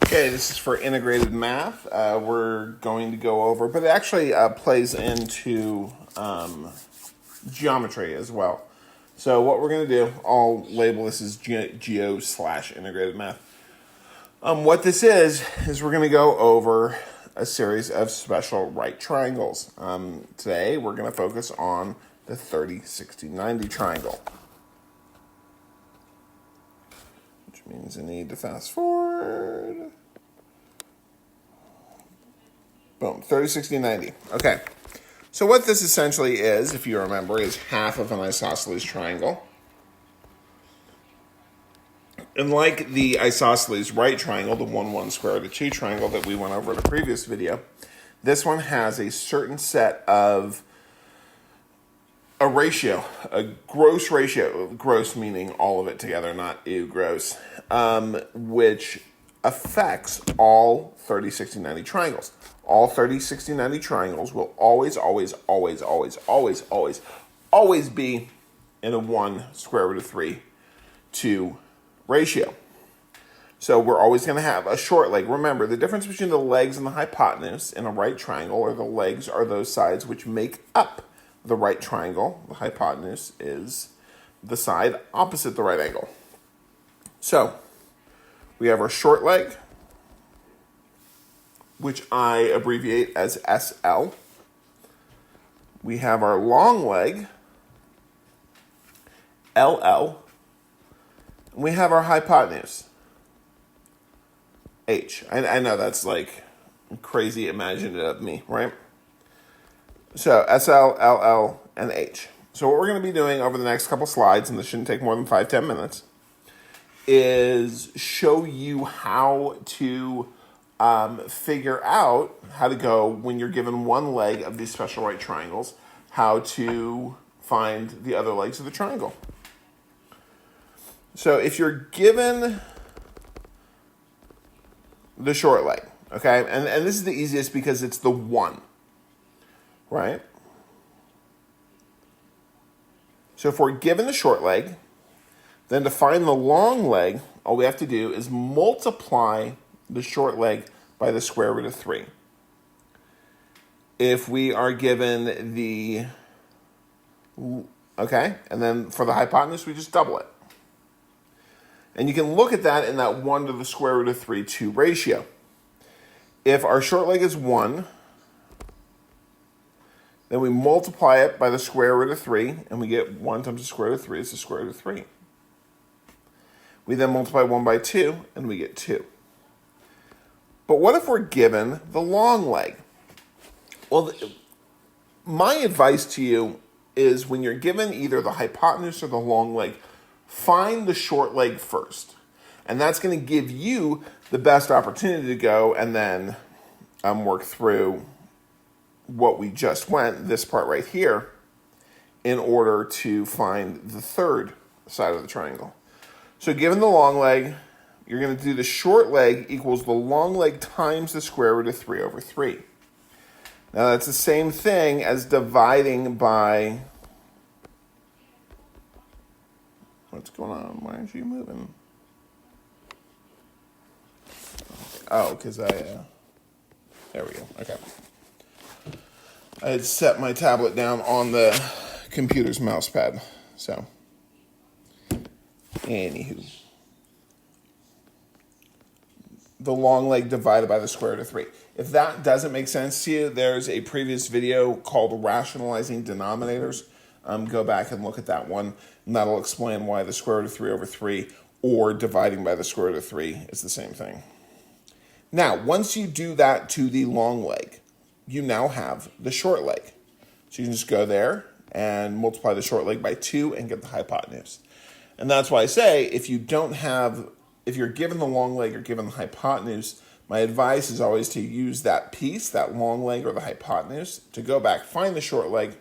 Okay, this is for integrated math. We're going to go over, but it actually plays into geometry as well. So what we're going to do, I'll label this as geo/integrated math. What this is we're going to go over a series of special right triangles. Today we're going to focus on the 30, 60, 90 triangle. Which means I need to fast forward. Boom, 30, 60, 90. Okay, so what this essentially is, if you remember, is half of an isosceles triangle. And like the isosceles right triangle, the 1, 1 square root of 2 triangle that we went over in a previous video, this one has a certain set of a ratio, a gross ratio, gross meaning all of it together, not ew, gross, which affects all 30, 60, 90 triangles. All 30, 60, 90 triangles will always be in a 1 square root of 3 2 ratio. So we're always going to have a short leg. Remember, the difference between the legs and the hypotenuse in a right triangle, or the legs are those sides which make up the right triangle. The hypotenuse is the side opposite the right angle. So we have our short leg, which I abbreviate as SL. We have our long leg, LL. And we have our hypotenuse, H. I know that's like crazy imaginative of me, right? So SL, LL, and H. So what we're going to be doing over the next couple slides, and this shouldn't take more than 5-10 minutes, is show you how to figure out how to go when you're given one leg of these special right triangles, how to find the other legs of the triangle. So if you're given the short leg, okay, and this is the easiest because it's the 1, right? So if we're given the short leg, then to find the long leg, all we have to do is multiply the short leg by the square root of 3. If we are given the, okay, and then for the hypotenuse, we just double it. And you can look at that in that 1 to the square root of 3, 2 ratio. If our short leg is 1, then we multiply it by the square root of 3, and we get 1 times the square root of 3 is the square root of 3. We then multiply 1 by 2, and we get 2. But what if we're given the long leg? Well, my advice to you is when you're given either the hypotenuse or the long leg, find the short leg first. And that's going to give you the best opportunity to go and then work through what we just went, this part right here, in order to find the third side of the triangle. So given the long leg, you're going to do the short leg equals the long leg times the square root of 3 over 3. Now that's the same thing as dividing by... What's going on? Why aren't you moving? Oh, because there we go. Okay. I had set my tablet down on the computer's mouse pad. So, anywho. The long leg divided by the square root of 3. If that doesn't make sense to you, there's a previous video called Rationalizing Denominators. Go back and look at that one, and that'll explain why the square root of 3 over 3 or dividing by the square root of 3 is the same thing. Now, once you do that to the long leg, you now have the short leg. So you can just go there and multiply the short leg by 2 and get the hypotenuse. And that's why I say if you're given the long leg or given the hypotenuse, my advice is always to use that piece, that long leg or the hypotenuse, to go back, find the short leg,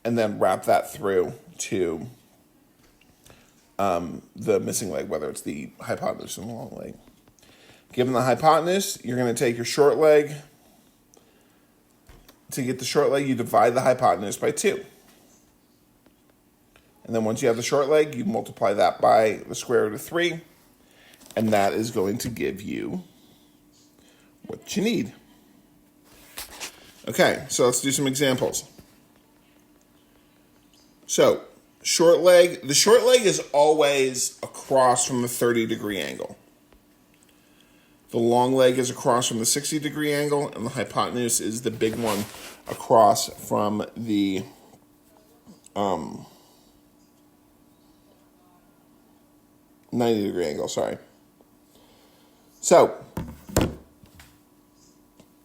and then wrap that through to the missing leg, whether it's the hypotenuse or the long leg. Given the hypotenuse, you're going to take your short leg. To get the short leg, you divide the hypotenuse by 2. And then once you have the short leg, you multiply that by the square root of 3. And that is going to give you what you need. Okay, so let's do some examples. So, short leg. The short leg is always across from the 30-degree angle. The long leg is across from the 60-degree angle, and the hypotenuse is the big one across from the 90-degree angle, sorry. So,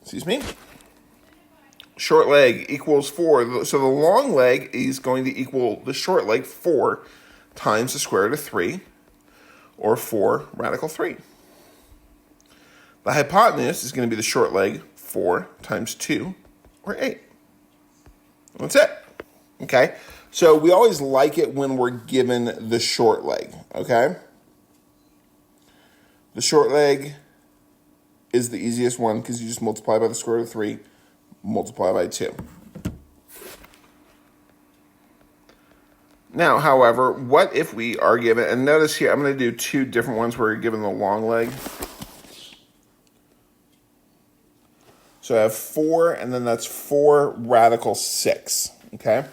excuse me, short leg equals 4. So the long leg is going to equal the short leg 4 times the square root of 3, or 4 radical 3. The hypotenuse is going to be the short leg 4 times 2, or 8. That's it. Okay? So we always like it when we're given the short leg, okay? The short leg is the easiest one because you just multiply by the square root of 3, multiply by 2. Now, however, what if we are given, and notice here, I'm going to do 2 different ones where you're given the long leg. So I have 4, and then that's 4 radical 6, okay?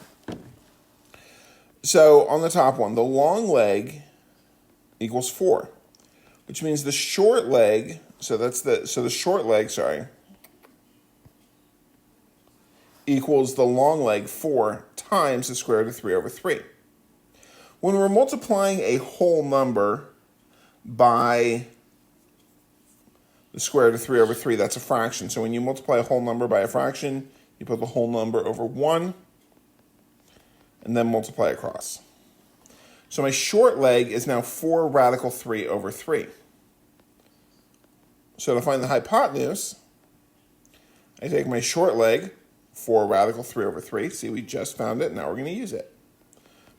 So on the top one, the long leg equals 4, which means the short leg, so the short leg, equals the long leg 4 times the square root of 3 over 3. When we're multiplying a whole number by the square root of 3 over 3, that's a fraction. So when you multiply a whole number by a fraction, you put the whole number over 1, and then multiply across. So my short leg is now 4 radical 3 over 3. So to find the hypotenuse, I take my short leg, 4 radical 3 over 3. See, we just found it. Now we're going to use it.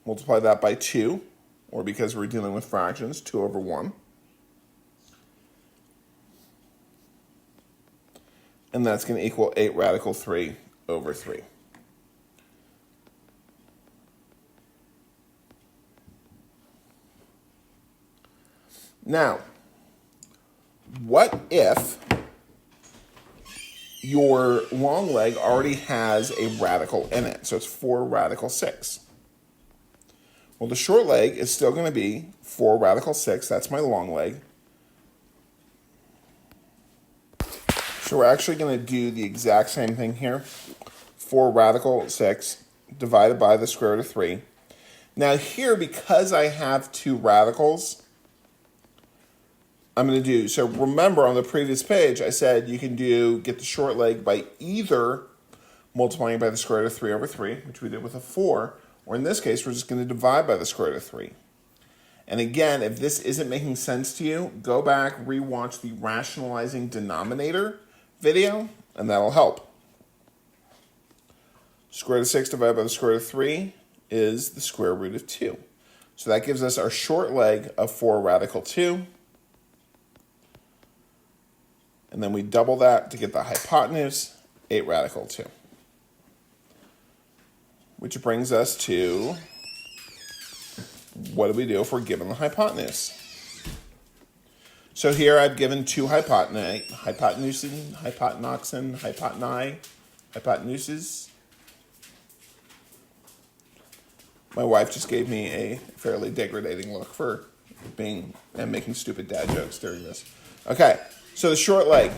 Multiply that by 2, or because we're dealing with fractions, 2 over 1. And that's going to equal 8 radical 3 over 3. Now, what if your long leg already has a radical in it? So it's 4 radical 6. Well, the short leg is still going to be 4 radical 6. That's my long leg. So we're actually going to do the exact same thing here. 4 radical 6 divided by the square root of 3. Now here, because I have 2 radicals, I'm going to do, so remember on the previous page, I said you can get the short leg by either multiplying by the square root of 3 over 3, which we did with a 4, or in this case, we're just going to divide by the square root of 3. And again, if this isn't making sense to you, go back, rewatch the rationalizing denominator video, and that'll help. Square root of 6 divided by the square root of 3 is the square root of 2. So that gives us our short leg of 4 radical 2. And then we double that to get the hypotenuse, 8 radical 2. Which brings us to, what do we do if we're given the hypotenuse? So here I've given 2 hypotenuses. My wife just gave me a fairly degrading look for making stupid dad jokes during this. Okay, so the short leg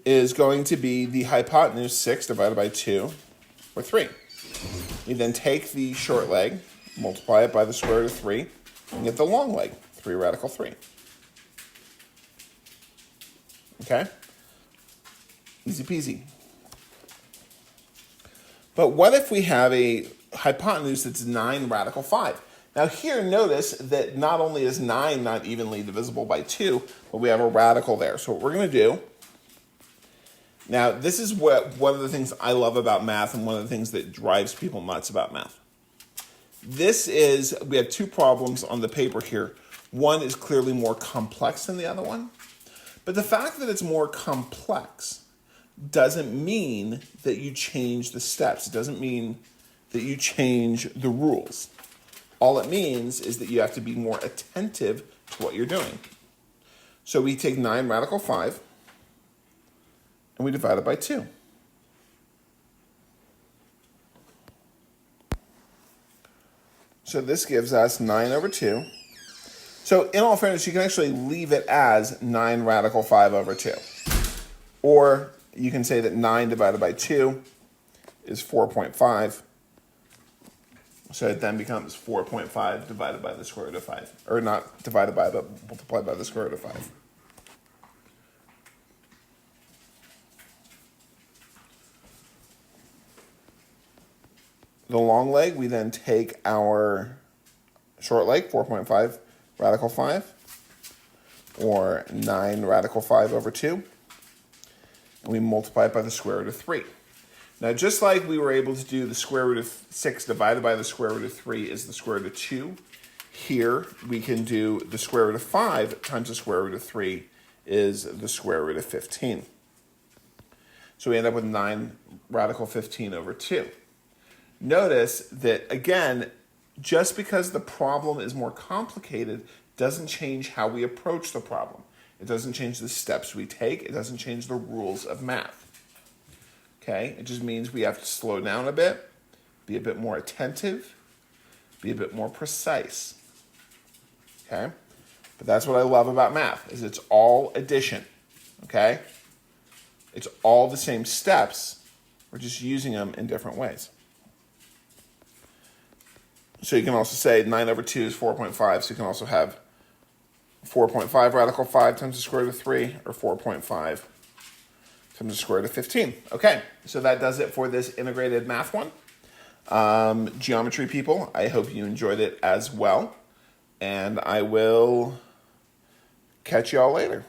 is going to be the hypotenuse 6 divided by 2, or 3. We then take the short leg, multiply it by the square root of 3, and get the long leg, 3 radical 3. Okay? Easy peasy. But what if we have a hypotenuse that's 9 radical 5? Now here, notice that not only is 9 not evenly divisible by 2, but we have a radical there. So what we're going to do, now this is one of the things I love about math and one of the things that drives people nuts about math. We have 2 problems on the paper here. One is clearly more complex than the other one. But the fact that it's more complex doesn't mean that you change the steps. It doesn't mean that you change the rules. All it means is that you have to be more attentive to what you're doing. So we take 9 radical 5, and we divide it by 2. So this gives us 9 over 2. So in all fairness, you can actually leave it as 9 radical 5 over 2. Or you can say that 9 divided by 2 is 4.5. So it then becomes 4.5 divided by the square root of 5. Or not divided by, but multiplied by the square root of 5. The long leg, we then take our short leg, 4.5 radical 5, or 9 radical 5 over 2, and we multiply it by the square root of 3. Now, just like we were able to do the square root of 6 divided by the square root of 3 is the square root of 2, here we can do the square root of 5 times the square root of 3 is the square root of 15. So we end up with 9 radical 15 over 2. Notice that, again, just because the problem is more complicated doesn't change how we approach the problem. It doesn't change the steps we take. It doesn't change the rules of math. Okay? It just means we have to slow down a bit, be a bit more attentive, be a bit more precise. Okay? But that's what I love about math, is it's all addition. Okay? It's all the same steps. We're just using them in different ways. So you can also say 9 over 2 is 4.5, so you can also have 4.5 radical 5 times the square root of 3, or 4.5 times the square root of 15. Okay, so that does it for this integrated math one. Geometry people, I hope you enjoyed it as well, and I will catch you all later.